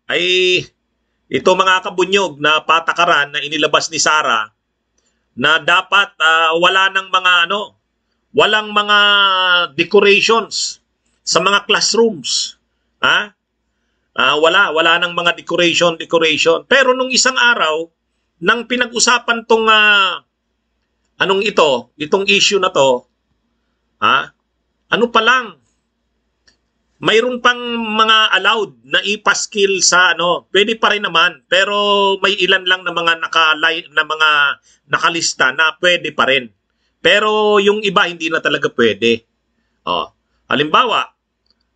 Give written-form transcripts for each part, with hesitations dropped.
ay ito mga kabunyog na patakaran na inilabas ni Sara na dapat wala ng mga walang mga decorations sa mga classrooms. Wala ng mga decoration. Pero nung isang araw nang pinag-usapan tong itong issue na to, ano pa lang, mayroon pang mga allowed na ipaskill sa pwede pa rin naman, pero may ilan lang na mga nakalista na pwede pa rin. Pero yung iba hindi na talaga pwede. Halimbawa,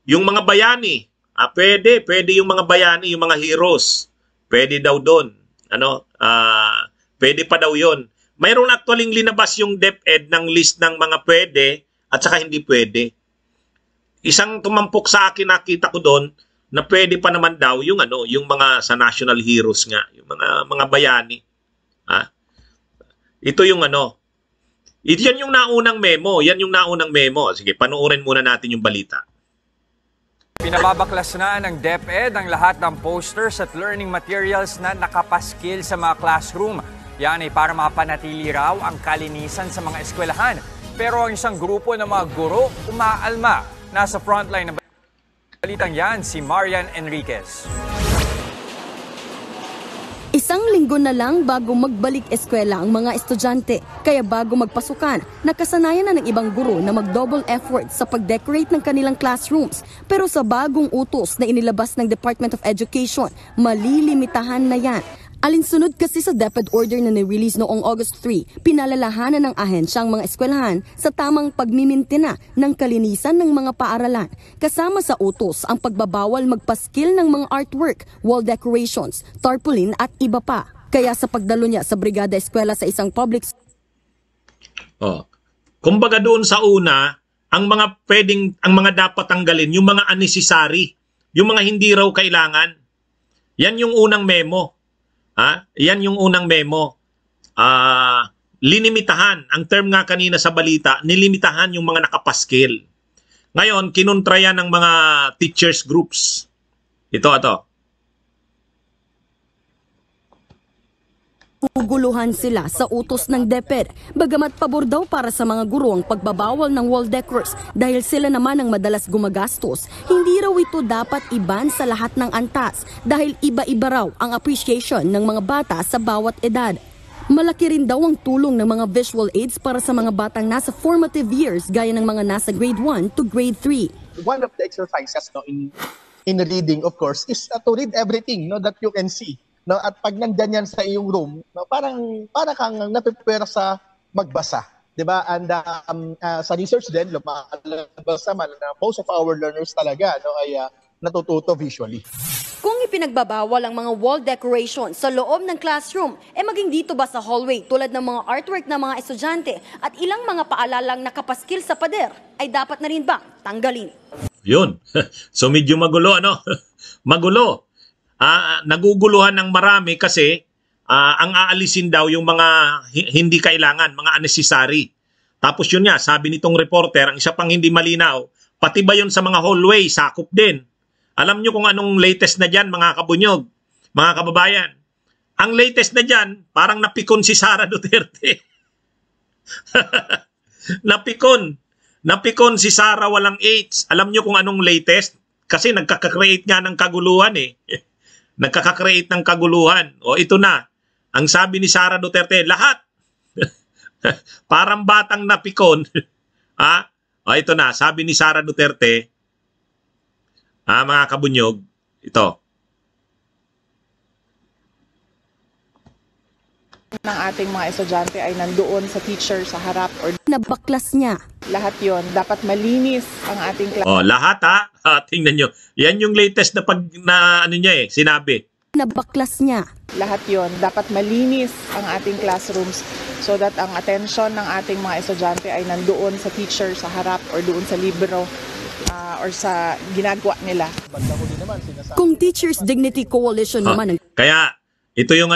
yung mga bayani, pwede yung mga bayani, yung mga heroes. Pwede daw doon. Pwede pa daw 'yon. Mayroon actually linabas yung DepEd ng list ng mga pwede at saka hindi pwede. Isang tumampok sa akin, nakita ko doon na pwede pa naman daw yung yung mga sa national heroes nga, yung mga bayani. Ito yung yan yung naunang memo. Sige, panoorin muna natin yung balita. Pinababaklas na ng DepEd ang lahat ng posters at learning materials na nakapaskil sa mga classroom. Yan ay para mapanatili raw ang kalinisan sa mga eskwelahan. Pero ang isang grupo ng mga guro umaalma. Nasa frontline ng balitang yan, si Marian Enriquez. Isang linggo na lang bago magbalik eskwela ang mga estudyante. Kaya bago magpasukan, nakasanayan na ng ibang guro na mag-double effort sa pag-decorate ng kanilang classrooms. Pero sa bagong utos na inilabas ng Department of Education, malilimitahan na yan. Alinsunod kasi sa DepEd order na ni-release noong August 3, pinalalahanan ng ahensya ang mga eskwelahan sa tamang pagmimintina ng kalinisan ng mga paaralan. Kasama sa utos ang pagbabawal magpaskil ng mga artwork, wall decorations, tarpaulin at iba pa. Kaya sa pagdalo niya sa brigada eskwela sa isang public kumbaga doon sa una, ang mga dapat tanggalin, yung mga unnecessary, yung mga hindi raw kailangan. Yan yung unang memo. Yan yung unang memo. Linimitahan. Ang term nga kanina sa balita, nilimitahan yung mga nakapaskil. Ngayon, kinontra yan ng mga teachers groups. Ito. Uguluhan sila sa utos ng DepEd. Bagamat pabor daw para sa mga guro ang pagbabawal ng wall decors dahil sila naman ang madalas gumagastos, hindi raw ito dapat iban sa lahat ng antas dahil iba-iba raw ang appreciation ng mga bata sa bawat edad. Malaki rin daw ang tulong ng mga visual aids para sa mga batang nasa formative years gaya ng mga nasa grade 1 to grade 3. One of the exercises in reading, of course, is to read everything that you can see. At pag nandyan yan sa iyong room, para kang napiprepare sa magbasa. Diba? And sa research din, lumalabas naman na most of our learners talaga ay natututo visually. Kung ipinagbabawal ang mga wall decoration sa loob ng classroom, maging dito ba sa hallway tulad ng mga artwork ng mga estudyante at ilang mga paalalang nakapaskil sa pader, ay dapat na rin ba tanggalin? Yun. So medyo magulo, Magulo. Naguguluhan ng marami kasi ang aalisin daw yung mga hindi kailangan, mga unnecessary. Tapos yun nga, sabi nitong reporter, ang isa pang hindi malinaw, pati ba yun sa mga hallway, sakop din. Alam nyo kung anong latest na dyan, mga kabunyog, mga kababayan. Ang latest na dyan, parang napikon si Sara Duterte. Napikon si Sara walang H. Alam nyo kung anong latest? Kasi nagkaka-create nga ng kaguluhan Nagkaka-create ng kaguluhan. Ito na. Ang sabi ni Sara Duterte, lahat. Parang batang napikon. Ito na. Sabi ni Sara Duterte, mga kabunyog, ito. Ng ating mga estudyante ay nandoon sa teacher sa harap or nabaklas niya. Lahat yon dapat malinis ang ating class. Lahat tingnan nyo. Yan yung latest na sinabi. Nabaklas niya. Lahat yon dapat malinis ang ating classrooms so that ang attention ng ating mga estudyante ay nandoon sa teacher sa harap or doon sa libro or sa ginagawa nila. Kung Teachers Dignity Coalition naman kaya ito yung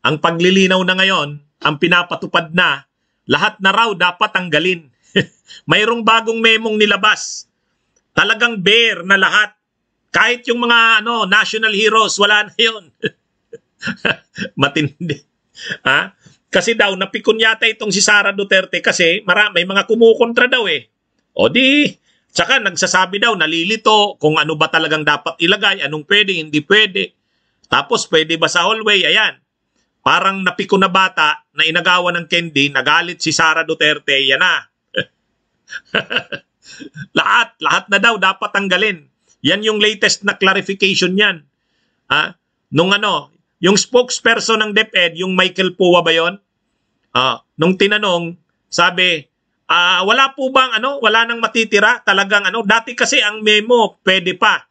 ang paglilinaw na ngayon, ang pinapatupad na, lahat na raw dapat tanggalin. Mayroong bagong memong nilabas. Talagang bare na lahat. Kahit yung mga national heroes, wala na yun. Matindi. Ha? Kasi daw, napikon yata itong si Sara Duterte kasi may mga kumukontra daw eh. O di, tsaka nagsasabi daw, nalilito kung ano ba talagang dapat ilagay, anong pwede, hindi pwede. Tapos pwede ba sa hallway, ayan. Parang napikon na bata na inagawan ng candy, nagalit si Sara Duterte, yan na. lahat na daw dapat tanggalin. Yan yung latest na clarification yan. Nung yung spokesperson ng DepEd, yung Michael Pua ba yun? Nung tinanong, sabi, wala po bang wala nang matitira? Talagang dati kasi ang memo, pwede pa.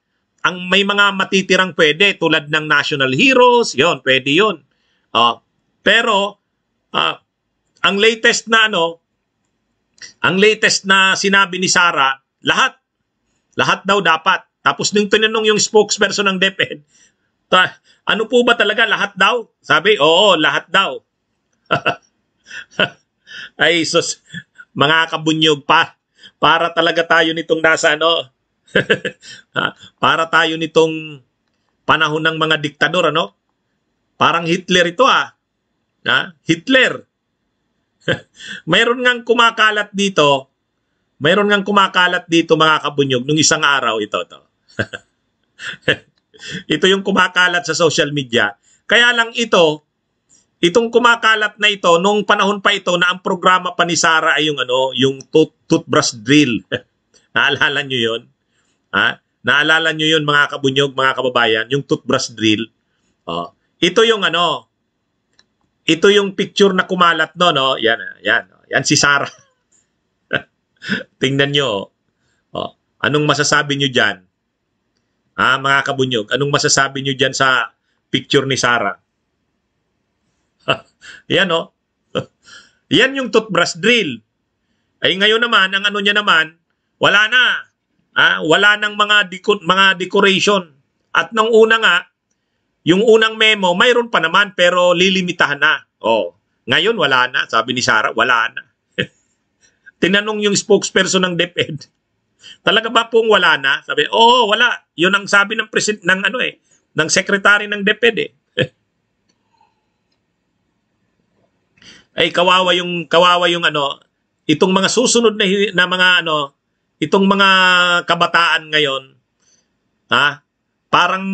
Ang may mga matitirang pwede, tulad ng national heroes, yon pwede yun. Pero, ang latest na sinabi ni Sara, lahat daw dapat. Tapos nung tinanong yung spokesperson ng DepEd, ano po ba talaga, lahat daw? Sabi, oo, lahat daw. Ay, sus, mga kabunyog pa. Para talaga tayo nitong nasa para tayo nitong panahon ng mga diktador, Parang Hitler ito, Hitler. Mayroon ngang kumakalat dito, mga kabunyog, nung isang araw ito. Ito yung kumakalat sa social media. Kaya lang itong kumakalat na ito, nung panahon pa ito na ang programa pa ni Sara ay yung toothbrush drill. Naalala nyo yun? Naalala nyo yun, mga kabunyog, mga kababayan, yung toothbrush drill. Ito yung picture na kumalat Yan si Sara. Tingnan nyo. Anong masasabi nyo dyan? Mga kabunyog, anong masasabi nyo dyan sa picture ni Sara? Yan Yan yung toothbrush drill. Ay ngayon naman, ang niya naman, wala na. Wala nang mga decoration. At nung una nga, yung unang memo, mayroon pa naman pero lilimitahan na. Ngayon wala na, sabi ni Sara, wala na. Tinanong yung spokesperson ng DepEd, talaga ba pong wala na? Sabi, wala. Yun ang sabi ng ng secretary ng DepEd Ay kawawa yung itong mga susunod na mga itong mga kabataan ngayon, parang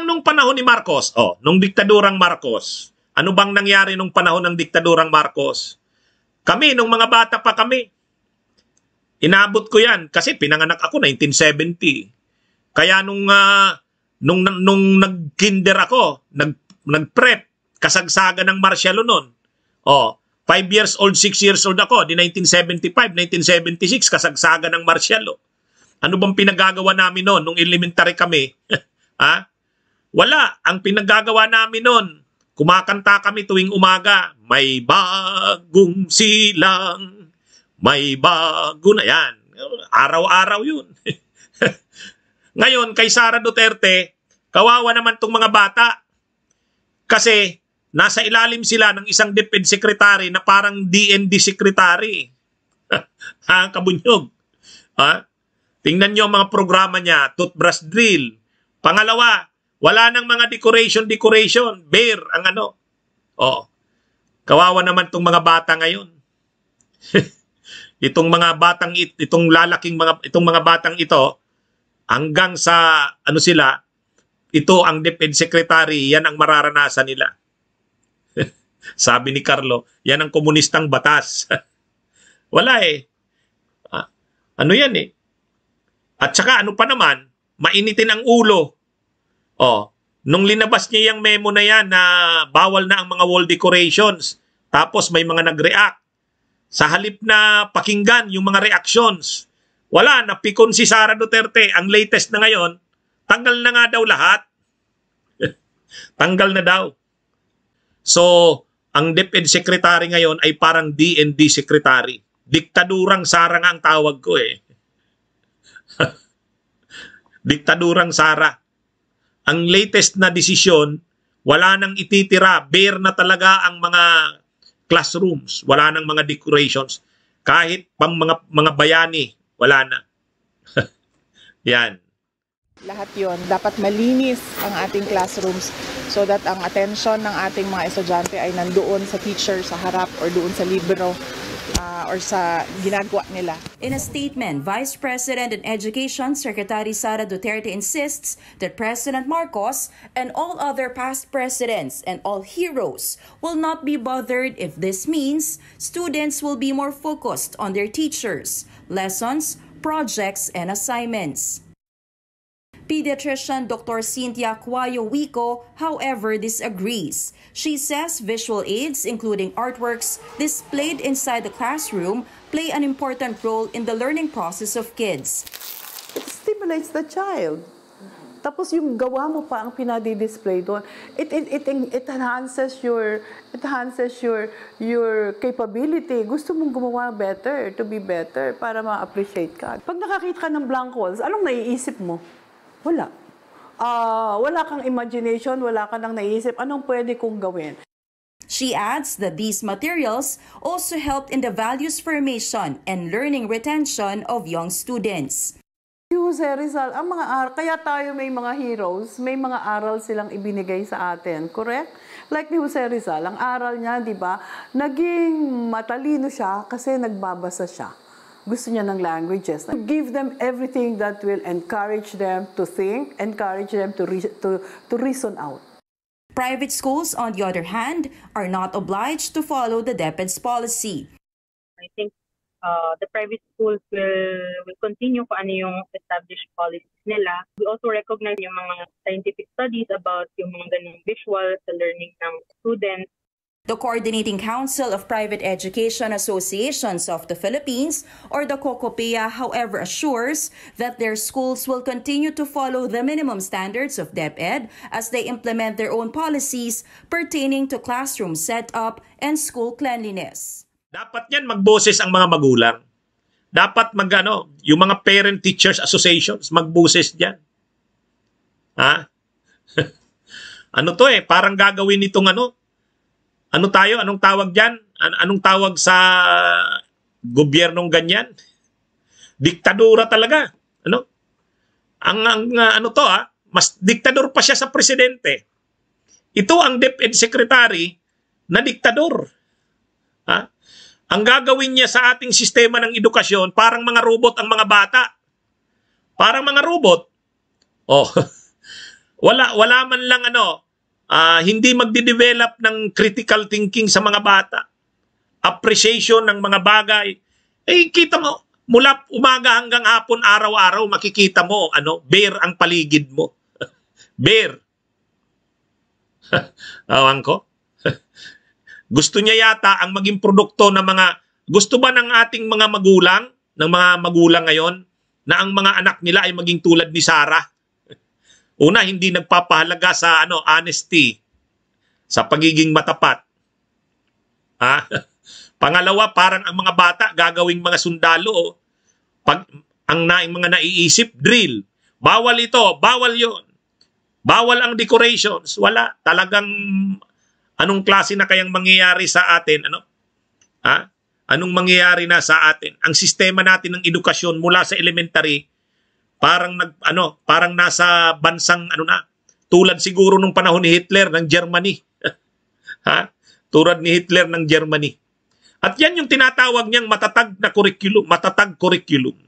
nung panahon ni Marcos, nung diktadurang Marcos. Ano bang nangyari nung panahon ng diktadurang Marcos? Kami, nung mga bata pa kami, inabot ko yan kasi pinanganak ako 1970. Kaya nung nag-kinder ako, nag-prep, kasagsagan ng martial law noon. 5 years old, 6 years old ako, di 1975, 1976, kasagsagan ng martial law. Ano bang pinagagawa namin noon nung elementary kami? Wala. Ang pinagagawa namin noon, kumakanta kami tuwing umaga, may bagong silang, may bago na yan. Araw-araw yun. Ngayon, kay Sara Duterte, kawawa naman tong mga bata. Kasi nasa ilalim sila ng isang DepEd secretary na parang DND secretary. Kabunyog. Tingnan nyo ang mga programa niya, toothbrush drill. Pangalawa, wala nang mga decoration. Bare ang kawawa naman tong mga bata ngayon. Itong mga batang ito, hanggang sa sila, ito ang DepEd secretary, yan ang mararanasan nila. Sabi ni Carlo, yan ang komunistang batas. Wala yan At saka pa naman, mainitin ang ulo. Nung linabas niya yung memo na yan na bawal na ang mga wall decorations, tapos may mga nag-react. Sa halip na pakinggan yung mga reactions, wala, napikon si Sara Duterte. Ang latest na ngayon, tanggal na nga daw lahat. Tanggal na daw. So, ang DepEd secretary ngayon ay parang DND secretary. Diktadurang Sara nga ang tawag ko Diktadurang Sara. Ang latest na desisyon, wala nang ititira. Bare na talaga ang mga classrooms. Wala nang mga decorations. Kahit pang mga bayani, wala na. Yan. Lahat yon dapat malinis ang ating classrooms so that ang attention ng ating mga estudyante ay nandoon sa teacher, sa harap, or doon sa libro or sa ginagawa nila. In a statement, Vice President and Education Secretary Sara Duterte insists that President Marcos and all other past presidents and all heroes will not be bothered if this means students will be more focused on their teachers, lessons, projects, and assignments. Pediatrician Dr. Cynthia Cuayo Wico, however, disagrees. She says visual aids, including artworks displayed inside the classroom, play an important role in the learning process of kids. It stimulates the child. Tapos yung gawa mo pa ang pinadi-display doon. It enhances your capability. Gusto mong gumawa better, to be better, para ma-appreciate ka. Pag nakakita ka ng blank walls, anong naiisip mo? Wala. Wala kang imagination, wala ka nang naisip, anong pwede kong gawin? She adds that these materials also helped in the values formation and learning retention of young students. Jose Rizal, ang mga kaya tayo may mga heroes, may mga aral silang ibinigay sa atin, correct? Like ni Jose Rizal, ang aral niya, di ba, naging matalino siya kasi nagbabasa siya. Gusto niya ng languages. Give them everything that will encourage them to think, encourage them to reason out. Private schools, on the other hand, are not obliged to follow the DepEd's policy. I think the private schools will continue kung ano yung established policies nila. We also recognize yung mga scientific studies about yung mga ganung visual sa learning ng students. The Coordinating Council of Private Education Associations of the Philippines, or the COCOPEA, however, assures that their schools will continue to follow the minimum standards of DepEd as they implement their own policies pertaining to classroom setup and school cleanliness. Dapat yan magboses ang mga magulang. Dapat yung mga parent-teachers associations, magboses dyan. Ha? Ano to parang gagawin nitong anong tawag dyan? Anong tawag sa gobyernong ganyan? Diktadura talaga. Mas diktador pa siya sa presidente. Ito ang DepEd Secretary na diktador. Ha? Ang gagawin niya sa ating sistema ng edukasyon, parang mga robot ang mga bata. Parang mga robot. Wala man lang hindi magde-develop ng critical thinking sa mga bata. Appreciation ng mga bagay. Kita mo, mula umaga hanggang hapon, araw-araw, makikita mo, bare ang paligid mo. Bare. Awan ko. Gusto niya yata ang maging produkto ng gusto ba ng ating mga magulang ngayon, na ang mga anak nila ay maging tulad ni Sarah? Una, hindi nagpapahalaga sa honesty, sa pagiging matapat. Pangalawa, parang ang mga bata gagawing mga sundalo. Pag ang mga naiisip, drill. Bawal ito, bawal 'yon. Bawal ang decorations. Wala. Talagang anong klase na kayang mangyayari sa atin? Anong mangyayari na sa atin? Ang sistema natin ng edukasyon mula sa elementary, parang nasa bansang tulad siguro nung panahon ni Hitler ng Germany. Tulad ni Hitler ng Germany. At yan yung tinatawag niyang matatag curriculum.